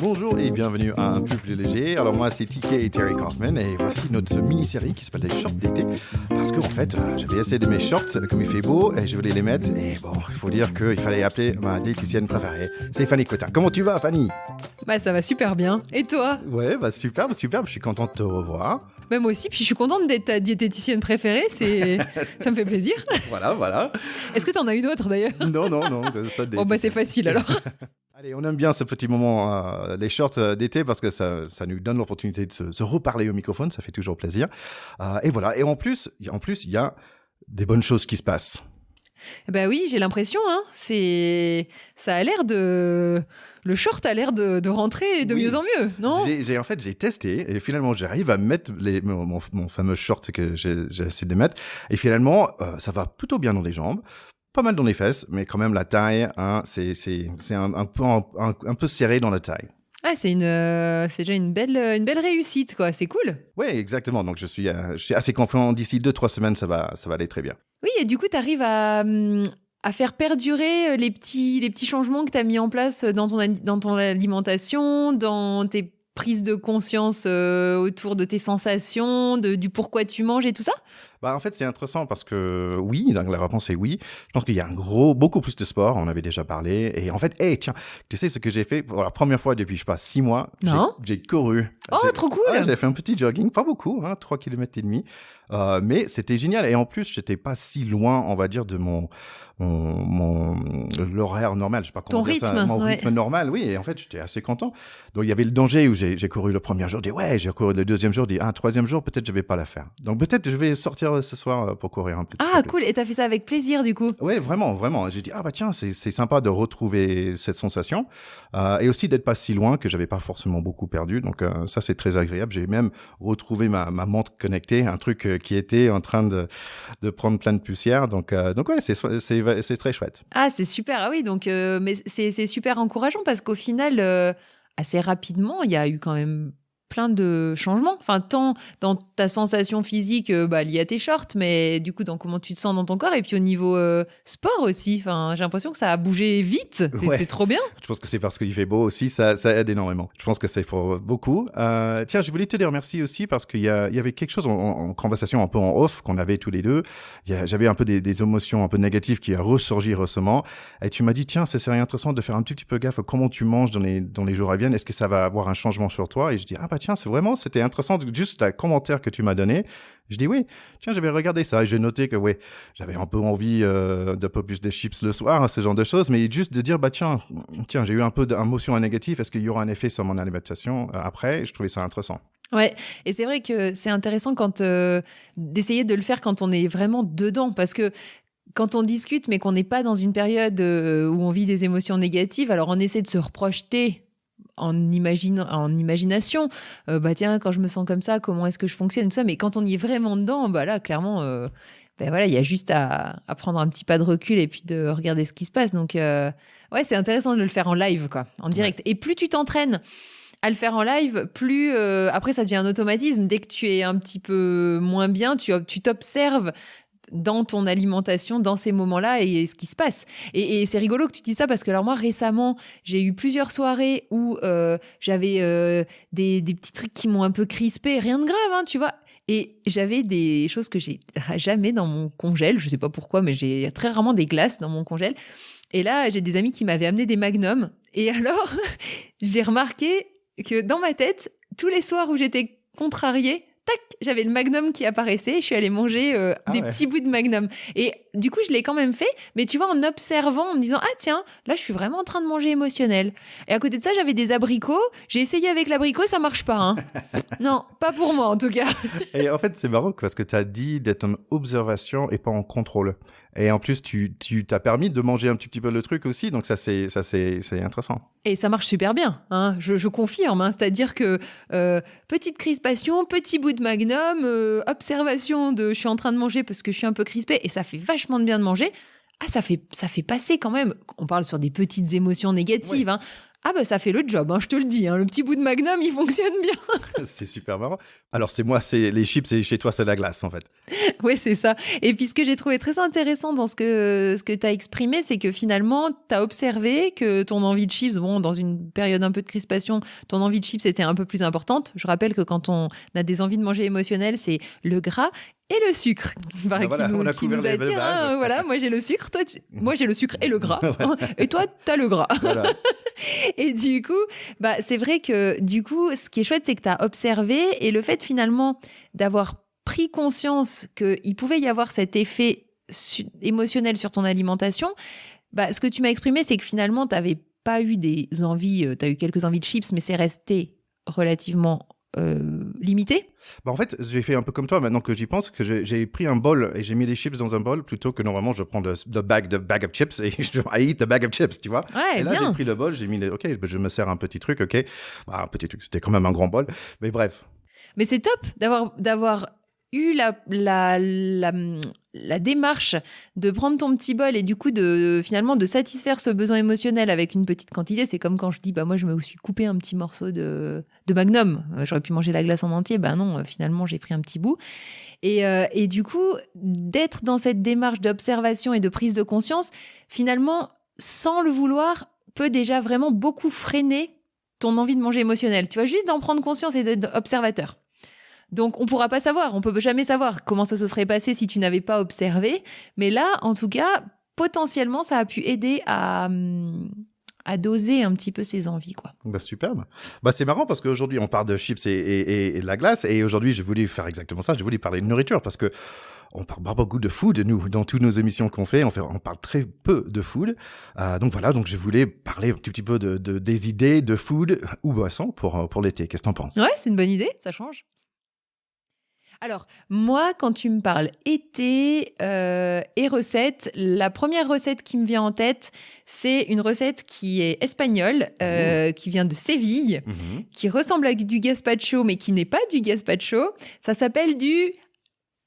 Bonjour et bienvenue à Un peu plus léger. Alors moi c'est TK et Terry Kaufman et voici notre mini-série qui s'appelle les shorts d'été. Parce qu'en fait j'avais assez de mes shorts comme il fait beau et je voulais les mettre. Et bon, il faut dire qu'il fallait appeler ma diététicienne préférée. C'est Fanny Cotin. Comment tu vas Fanny? Bah ça va super bien. Et toi? Ouais, bah superbe, je suis content de te revoir. Bah moi aussi, puis je suis contente d'être ta diététicienne préférée, ça me fait plaisir. Voilà. Est-ce que t'en as une autre d'ailleurs? Non, ça Bon bah c'est facile alors. Allez, on aime bien ce petit moment des shorts d'été parce que ça nous donne l'opportunité de se reparler au microphone, ça fait toujours plaisir. Et voilà, et en plus, il y a des bonnes choses qui se passent. Bah oui, j'ai l'impression, hein. Ça a l'air de... Le short a l'air de rentrer de mieux en mieux, non? J'ai testé et finalement j'arrive à mettre mon fameux short que j'ai essayé de mettre et finalement ça va plutôt bien dans les jambes. Pas mal dans les fesses, mais quand même la taille, hein, c'est un peu serré dans la taille. Ah, c'est déjà une belle réussite, quoi. C'est cool. Oui, exactement. Donc je suis assez confiant. D'ici 2-3 semaines, ça va aller très bien. Oui, et du coup, t'arrives à faire perdurer les petits changements que tu as mis en place dans ton alimentation, dans tes prises de conscience autour de tes sensations, du pourquoi tu manges et tout ça? Bah, en fait, c'est intéressant parce que oui, donc la réponse est oui. Je pense qu'il y a beaucoup plus de sport, on avait déjà parlé. Et en fait, tiens, tu sais ce que j'ai fait pour la première fois depuis, 6 mois? Non. J'ai couru. Trop cool! Ouais, j'ai fait un petit jogging, pas beaucoup, 3 km et demi. Mais c'était génial. Et en plus, j'étais pas si loin, on va dire, de l'horaire normal. Je sais pas comment Ton dire ça. rythme, Mon ouais. rythme normal, oui. Et en fait, j'étais assez content. Donc, il y avait le danger où j'ai couru le premier jour, j'ai couru le deuxième jour, troisième jour, peut-être je vais pas la faire. Donc, peut-être je vais sortir ce soir pour courir un petit peu. Ah, cool. Et t'as fait ça avec plaisir, du coup? Ouais, vraiment. J'ai dit, tiens, c'est sympa de retrouver cette sensation. Et aussi d'être pas si loin que j'avais pas forcément beaucoup perdu. Donc, ça, c'est très agréable. J'ai même retrouvé ma montre connectée, un truc qui était en train de prendre plein de poussière. Donc ouais, c'est très chouette. Ah, c'est super. Ah oui, donc, mais c'est super encourageant parce qu'au final, assez rapidement, il y a eu quand même plein de changements. Enfin, tant dans ta sensation physique liée à tes shorts, mais du coup, dans comment tu te sens dans ton corps et puis au niveau sport aussi. Enfin, j'ai l'impression que ça a bougé vite. Ouais. C'est trop bien. Je pense que c'est parce qu'il fait beau aussi, ça aide énormément. Je pense que c'est pour beaucoup. Tiens, je voulais te dire merci aussi parce qu'il y avait quelque chose en conversation un peu en off qu'on avait tous les deux. J'avais un peu des émotions un peu négatives qui a ressurgi récemment. Et tu m'as dit, tiens, ça serait intéressant de faire un petit peu gaffe à comment tu manges dans les jours à venir. Est-ce que ça va avoir un changement sur toi? Et je dis, tiens, c'était intéressant, juste le commentaire que tu m'as donné. Je dis oui, tiens, j'avais regardé ça et j'ai noté que j'avais un peu envie d'un peu plus de chips le soir, ce genre de choses, mais juste de dire, tiens, j'ai eu un peu d'émotion négative, est-ce qu'il y aura un effet sur mon alimentation après? Je trouvais ça intéressant. Ouais, et c'est vrai que c'est intéressant d'essayer de le faire quand on est vraiment dedans, parce que quand on discute mais qu'on n'est pas dans une période où on vit des émotions négatives, alors on essaie de se reprojeter en imagination, tiens, quand je me sens comme ça, comment est-ce que je fonctionne, tout ça. Mais quand on y est vraiment dedans, là, clairement, il y a juste à prendre un petit pas de recul et puis de regarder ce qui se passe. Donc, ouais, c'est intéressant de le faire en live, quoi, en direct. Ouais. Et plus tu t'entraînes à le faire en live, plus après, ça devient un automatisme. Dès que tu es un petit peu moins bien, tu t'observes dans ton alimentation, dans ces moments-là et ce qui se passe. Et c'est rigolo que tu dis ça parce que alors moi, récemment, j'ai eu plusieurs soirées où j'avais des petits trucs qui m'ont un peu crispé. Rien de grave, hein, tu vois. Et j'avais des choses que j'ai jamais dans mon congèle. Je sais pas pourquoi, mais j'ai très rarement des glaces dans mon congèle. Et là, j'ai des amis qui m'avaient amené des Magnum. Et alors, j'ai remarqué que dans ma tête, tous les soirs où j'étais contrariée, tac, j'avais le Magnum qui apparaissait, je suis allée manger petits bouts de Magnum. Et du coup, je l'ai quand même fait, mais tu vois, en observant, en me disant, tiens, là, je suis vraiment en train de manger émotionnel. Et à côté de ça, j'avais des abricots. J'ai essayé avec l'abricot, ça marche pas. Hein. Non, pas pour moi, en tout cas. Et en fait, c'est marrant parce que tu as dit d'être en observation et pas en contrôle. Et en plus, tu t'as permis de manger un petit peu le truc aussi, donc ça c'est intéressant. Et ça marche super bien, hein, je confirme. Hein, c'est-à-dire que petite crispation, petit bout de Magnum, observation de je suis en train de manger parce que je suis un peu crispée et ça fait vachement de bien de manger. Ça fait passer quand même, on parle sur des petites émotions négatives, hein, Ah bah ça fait le job, hein, je te le dis. Hein. Le petit bout de Magnum, il fonctionne bien. C'est super marrant. Alors, c'est moi, c'est les chips et chez toi, c'est la glace, en fait. Oui, c'est ça. Et puis ce que j'ai trouvé très intéressant dans ce que tu as exprimé, c'est que finalement, tu as observé que ton envie de chips, bon, dans une période un peu de crispation, ton envie de chips était un peu plus importante. Je rappelle que quand on a des envies de manger émotionnelles, c'est le gras et le sucre Ben voilà, on a qui couvert nous les attire. bases. Hein, voilà, moi j'ai le sucre, moi j'ai le sucre et le gras. Et toi, tu as le gras. Voilà. Et du coup, bah, c'est vrai que du coup, ce qui est chouette, c'est que tu as observé et le fait finalement d'avoir pris conscience qu'il pouvait y avoir cet effet émotionnel sur ton alimentation, bah, ce que tu m'as exprimé, c'est que finalement, tu n'avais pas eu des envies, tu as eu quelques envies de chips, mais c'est resté relativement limité. Bah en fait, j'ai fait un peu comme toi maintenant que j'y pense, que j'ai pris un bol et j'ai mis les chips dans un bol plutôt que normalement je prends the bag of chips et I eat the bag of chips, tu vois. Ouais, Et là, bien. j'ai pris le bol, j'ai mis les... Ok, je me sers un petit truc, ok. Bah, un petit truc, c'était quand même un grand bol. Mais bref. Mais c'est top d'avoir eu la démarche de prendre ton petit bol et du coup finalement de satisfaire ce besoin émotionnel avec une petite quantité. C'est comme quand je dis, bah moi je me suis coupé un petit morceau de Magnum. J'aurais pu manger la glace en entier. Bah non, finalement j'ai pris un petit bout. Et du coup, d'être dans cette démarche d'observation et de prise de conscience, finalement, sans le vouloir, peut déjà vraiment beaucoup freiner ton envie de manger émotionnelle. Tu vois, juste d'en prendre conscience et d'être observateur. Donc, on pourra pas savoir, on peut jamais savoir comment ça se serait passé si tu n'avais pas observé. Mais là, en tout cas, potentiellement, ça a pu aider à doser un petit peu ses envies, quoi. Bah, superbe. Bah, c'est marrant parce qu'aujourd'hui, on parle de chips et de la glace. Et aujourd'hui, j'ai voulu faire exactement ça. J'ai voulu parler de nourriture parce que on parle pas beaucoup de food, nous, dans toutes nos émissions qu'on fait. On parle très peu de food. Donc voilà, donc je voulais parler un petit peu des idées de food ou boissons pour l'été. Qu'est-ce que t'en penses? Ouais, c'est une bonne idée, ça change. Alors, moi, quand tu me parles été et recettes, la première recette qui me vient en tête, c'est une recette qui est espagnole, qui vient de Séville, qui ressemble à du gazpacho, mais qui n'est pas du gazpacho. Ça s'appelle du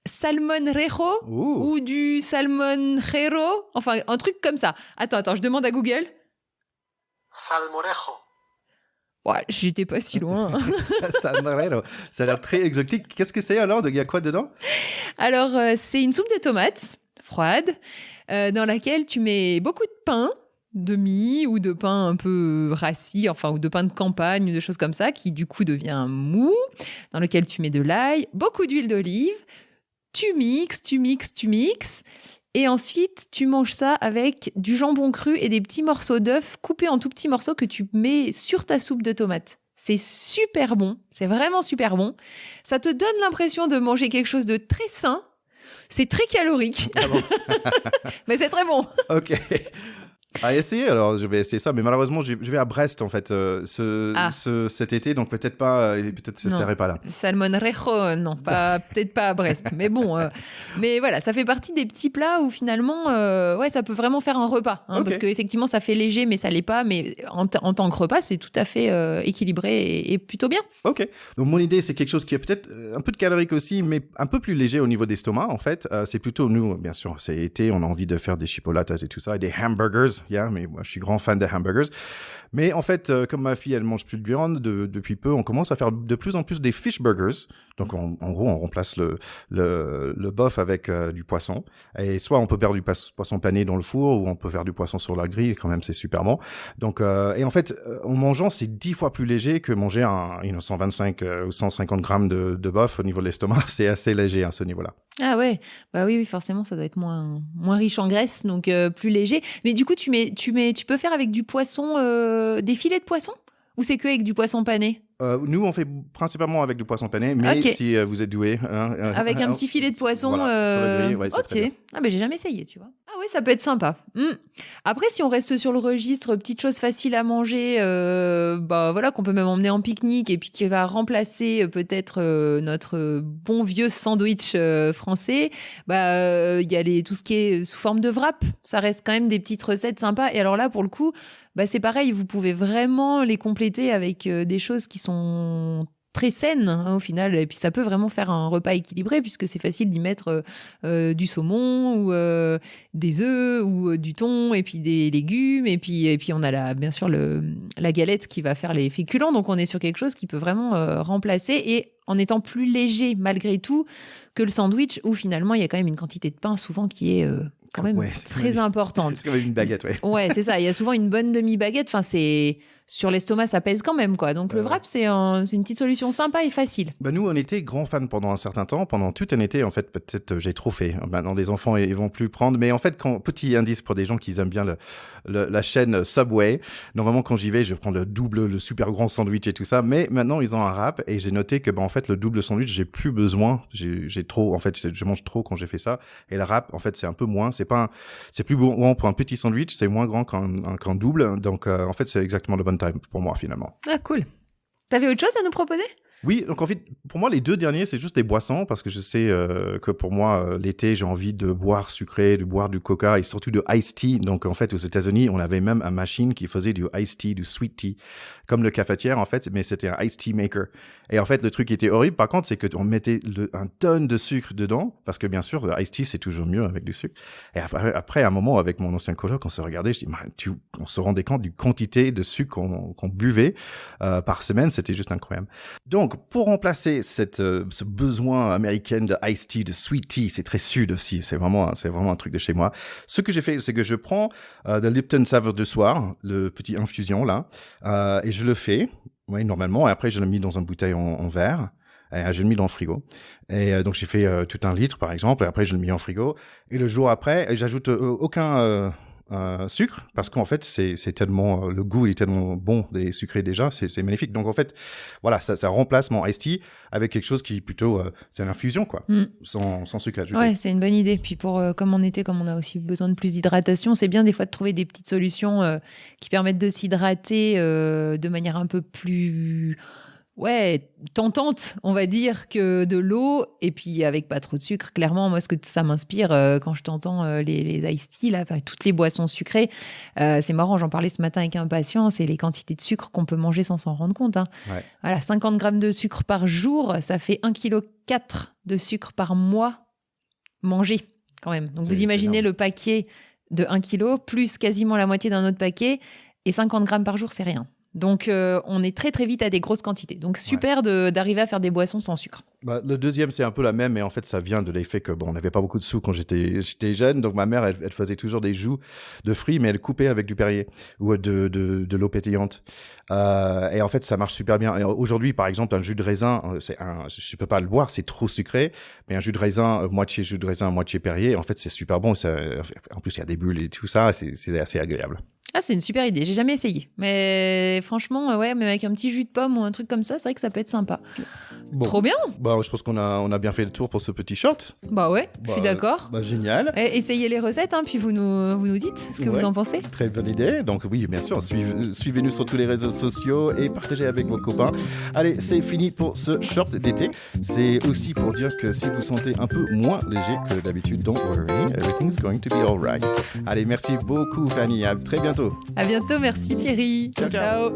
salmonrejo ou du salmonjero, enfin, un truc comme ça. Attends, je demande à Google. Salmorejo. Ouais, j'étais pas si loin. Ça a l'air très exotique. Qu'est-ce que c'est alors? Il y a quoi dedans? Alors, c'est une soupe de tomates froide dans laquelle tu mets beaucoup de pain de mie ou de pain un peu rassis, enfin, ou de pain de campagne ou de choses comme ça, qui du coup devient mou, dans lequel tu mets de l'ail, beaucoup d'huile d'olive, tu mixes, et ensuite, tu manges ça avec du jambon cru et des petits morceaux d'œufs coupés en tout petits morceaux que tu mets sur ta soupe de tomates. C'est super bon, c'est vraiment super bon. Ça te donne l'impression de manger quelque chose de très sain. C'est très calorique, Ah bon? mais c'est très bon. Ok. À essayer, alors je vais essayer ça, mais malheureusement je vais à Brest en fait cet été, donc peut-être pas, peut-être ça ne serait pas là. Salmonrejo, non, peut-être pas à Brest, mais bon, mais voilà, ça fait partie des petits plats où finalement, ouais, ça peut vraiment faire un repas, hein, Okay. parce qu'effectivement ça fait léger, mais ça l'est pas, mais en tant que repas, c'est tout à fait équilibré et plutôt bien. Ok, donc mon idée c'est quelque chose qui est peut-être un peu de calorique aussi, mais un peu plus léger au niveau d'estomac en fait. C'est plutôt nous, bien sûr, c'est été, on a envie de faire des chipolatas et tout ça, et des hamburgers. Mais moi, je suis grand fan de hamburgers. Mais en fait, comme ma fille, elle mange plus de viande depuis peu, on commence à faire de plus en plus des fish burgers. Donc, en gros, on remplace le bœuf avec du poisson. Et soit on peut faire du poisson pané dans le four, ou on peut faire du poisson sur la grille. Quand même, c'est super bon. Donc, et en fait, en mangeant, c'est 10 fois plus léger que manger 125 ou 150 grammes de bœuf au niveau de l'estomac. C'est assez léger à ce niveau-là. Ah ouais, bah oui, forcément, ça doit être moins riche en graisse, donc plus léger. Mais du coup, tu peux faire avec du poisson, des filets de poisson? Ou c'est que avec du poisson pané? Nous, on fait principalement avec du poisson pané, mais Ok. si vous êtes doué... Avec un petit filet de poisson. Voilà, sur la grille, ouais, c'est très bien. Ok. Ah, bah j'ai jamais essayé, tu vois. Ah ouais, ça peut être sympa. Après, si on reste sur le registre, petite chose facile à manger, bah voilà, qu'on peut même emmener en pique-nique et puis qui va remplacer peut-être notre bon vieux sandwich français, bah il y a tout ce qui est sous forme de wrap. Ça reste quand même des petites recettes sympas. Et alors là, pour le coup, bah c'est pareil, vous pouvez vraiment les compléter avec des choses qui sont très saine au final, et puis ça peut vraiment faire un repas équilibré puisque c'est facile d'y mettre du saumon ou des œufs ou du thon et puis des légumes et puis on a bien sûr la galette qui va faire les féculents, donc on est sur quelque chose qui peut vraiment remplacer et en étant plus léger malgré tout que le sandwich où finalement il y a quand même une quantité de pain souvent qui est quand même très importante. C'est comme une baguette, ouais. Ouais, c'est ça. Il y a souvent une bonne demi-baguette. Enfin, sur l'estomac, ça pèse quand même, quoi. Donc, le wrap, c'est une petite solution sympa et facile. Nous, on était grands fans pendant un certain temps. Pendant tout un été, en fait, peut-être j'ai trop fait. Maintenant, les enfants, ils vont plus prendre. Mais en fait, petit indice pour des gens qui aiment bien la chaîne Subway, normalement, quand j'y vais, je prends le super grand sandwich et tout ça. Mais maintenant, ils ont un wrap et j'ai noté que, en fait, le double sandwich, j'ai plus besoin. J'ai trop, en fait, je mange trop quand j'ai fait ça. Et le wrap, en fait, c'est un peu moins. C'est plus bon pour un petit sandwich, c'est moins grand qu'un double. Donc, en fait, c'est exactement le bon time pour moi, finalement. Ah, cool. T'avais autre chose à nous proposer ? Oui, donc en fait, pour moi, les deux derniers, c'est juste des boissons, parce que je sais que pour moi, l'été, j'ai envie de boire sucré, de boire du coca et surtout de iced tea. Donc en fait, aux États-Unis, on avait même une machine qui faisait du iced tea, du sweet tea, comme le cafetière en fait, mais c'était un iced tea maker. Et en fait, le truc qui était horrible, par contre, c'est qu'on mettait un tonne de sucre dedans, parce que bien sûr, le iced tea, c'est toujours mieux avec du sucre. Et après un moment, avec mon ancien coloc, on se regardait, je dis, on se rendait compte du quantité de sucre qu'on buvait par semaine, c'était juste incroyable. Donc, pour remplacer ce besoin américain de iced tea, de sweet tea, c'est très sud aussi, c'est vraiment un truc de chez moi. Ce que j'ai fait, c'est que je prends de Lipton Saveur de soir, le petit infusion là, et je le fais, oui, normalement, et après je le mets dans une bouteille en verre. Et je le mets dans le frigo. Et donc, j'ai fait tout un litre, par exemple, et après, je le mets en frigo. Et le jour après, j'ajoute aucun sucre, parce qu'en fait, c'est tellement, le goût est tellement bon des sucrés déjà, c'est magnifique. Donc, en fait, voilà, ça remplace mon iced tea avec quelque chose qui plutôt, c'est une infusion, quoi, sans sucre ajouté. Ouais, c'est une bonne idée. Puis comme en été, comme on a aussi besoin de plus d'hydratation, c'est bien des fois de trouver des petites solutions qui permettent de s'hydrater de manière un peu plus... tentante, on va dire, que de l'eau, et puis avec pas trop de sucre. Clairement, moi, ce que ça m'inspire quand je t'entends les iced tea, là, toutes les boissons sucrées, c'est marrant, j'en parlais ce matin avec un patient, c'est les quantités de sucre qu'on peut manger sans s'en rendre compte. Hein. Ouais. Voilà, 50 grammes de sucre par jour, ça fait 1,4 kg de sucre par mois mangé, quand même. Donc, vous imaginez le paquet de 1 kg, plus quasiment la moitié d'un autre paquet, et 50 grammes par jour, c'est rien. Donc, on est très, très vite à des grosses quantités. Donc, super d'arriver à faire des boissons sans sucre. Le deuxième, c'est un peu la même, mais en fait, ça vient de l'effet que, on n'avait pas beaucoup de sous quand j'étais jeune. Donc, ma mère, elle faisait toujours des jus de fruits, mais elle coupait avec du Perrier ou de l'eau pétillante. Et en fait, ça marche super bien. Et aujourd'hui, par exemple, un jus de raisin, je peux pas le boire, c'est trop sucré. Mais un jus de raisin, moitié jus de raisin, moitié Perrier, en fait, c'est super bon. En plus, il y a des bulles et tout ça, c'est assez agréable. Ah, c'est une super idée. J'ai jamais essayé. Mais franchement, même avec un petit jus de pomme ou un truc comme ça, c'est vrai que ça peut être sympa. Bon. Trop bien. Je pense qu'on a bien fait le tour pour ce petit short. Je suis d'accord. Génial. Essayez les recettes, puis vous nous dites ce que vous en pensez. Très bonne idée. Donc oui, bien sûr, suivez-nous sur tous les réseaux sociaux et partagez avec vos copains. Allez, c'est fini pour ce short d'été. C'est aussi pour dire que si vous sentez un peu moins léger que d'habitude, don't worry, everything's going to be alright. Allez, merci beaucoup Fanny, à très bientôt. À bientôt, merci Thierry. Ciao.